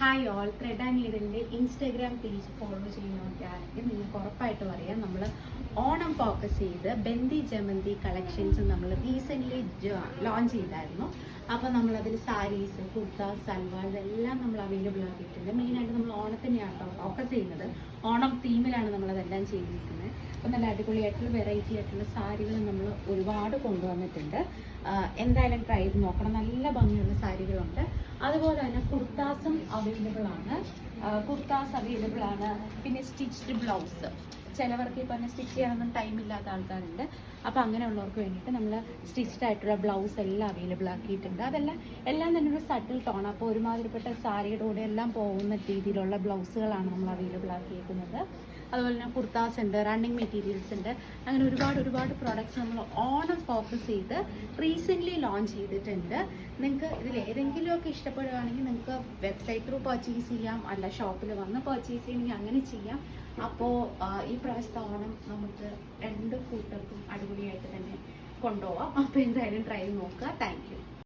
Hi all, thread and നീഡിലിൻ്റെ Instagram page follow ചെയ്യുന്നവർക്കാണെങ്കിൽ നിങ്ങൾക്ക് ഉറപ്പായിട്ടും അറിയാം, നമ്മൾ ഓണം ഫോക്കസ് ചെയ്ത് ബന്ദി ജമന്തി കളക്ഷൻസ് നമ്മൾ റീസെൻ്റ്ലി ലോഞ്ച് ചെയ്തായിരുന്നു. അപ്പോൾ നമ്മളതിൽ സാരീസ്, കുർത്ത, സൽവാർ ഇതെല്ലാം നമ്മൾ അവൈലബിൾ ആക്കിയിട്ടുണ്ട്. മെയിനായിട്ട് നമ്മൾ ഓണത്തിനെയാണ് ഫോക്കസ് ചെയ്യുന്നത്. ഓണം തീമിലാണ് നമ്മളതെല്ലാം ചെയ്തിരിക്കുന്നത്. അപ്പോൾ നല്ല അടിപൊളിയായിട്ടുള്ള വെറൈറ്റി ആയിട്ടുള്ള സാരികൾ നമ്മൾ ഒരുപാട് കൊണ്ടുവന്നിട്ടുണ്ട്. എന്തായാലും ട്രൈ ചെയ്ത് നോക്കണം. നല്ല ഭംഗിയുള്ള സാരികളുണ്ട്. അതുപോലെ തന്നെ കുർത്താസും അവൈലബിൾ ആണ്. പിന്നെ സ്റ്റിച്ച്ഡ് ബ്ലൗസ്, ചിലവർക്ക് ഈ പറഞ്ഞ സ്റ്റിച്ച് ചെയ്യാനൊന്നും ടൈം ഇല്ലാത്ത ആൾക്കാരുണ്ട്. അപ്പോൾ അങ്ങനെയുള്ളവർക്ക് വേണ്ടിയിട്ട് നമ്മൾ സ്റ്റിച്ച്ഡ് ആയിട്ടുള്ള ബ്ലൗസ് എല്ലാം അവൈലബിൾ ആക്കിയിട്ടുണ്ട്. എല്ലാം തന്നെ ഒരു സട്ടിൽ ടോൺ, അപ്പോൾ ഒരുമാതിരിപ്പെട്ട സാരിയുടെ കൂടെ എല്ലാം പോകുന്ന രീതിയിലുള്ള ബ്ലൗസുകളാണ് നമ്മൾ അവൈലബിൾ ആക്കിയിരിക്കുന്നത്. അതുപോലെ തന്നെ കുർത്താസ് ഉണ്ട്, റണ്ണിങ് മെറ്റീരിയൽസ് ഉണ്ട്. അങ്ങനെ ഒരുപാട് പ്രോഡക്റ്റ്സ് നമ്മൾ ഓണം ഫോക്കസ് ചെയ്ത് റീസെൻ്റ്ലി ലോഞ്ച് ചെയ്തിട്ടുണ്ട്. നിങ്ങൾക്ക് ഇതിൽ ഏതെങ്കിലുമൊക്കെ ഇഷ്ടപ്പെടുകയാണെങ്കിൽ നിങ്ങൾക്ക് വെബ്സൈറ്റ് ത്രൂ പർച്ചേസ് ചെയ്യാം, അല്ല ഷോപ്പിൽ വന്ന് പർച്ചേസ് ചെയ്യണമെങ്കിൽ അങ്ങനെ ചെയ്യാം. അപ്പോൾ ഈ പ്രാവശ്യത്തെ ഓണം നമുക്ക് രണ്ട് കൂട്ടർക്കും അടിപൊളിയായിട്ട് തന്നെ കൊണ്ടുപോവാം. അപ്പോൾ എന്തായാലും ട്രൈ നോക്കുക. Thank you.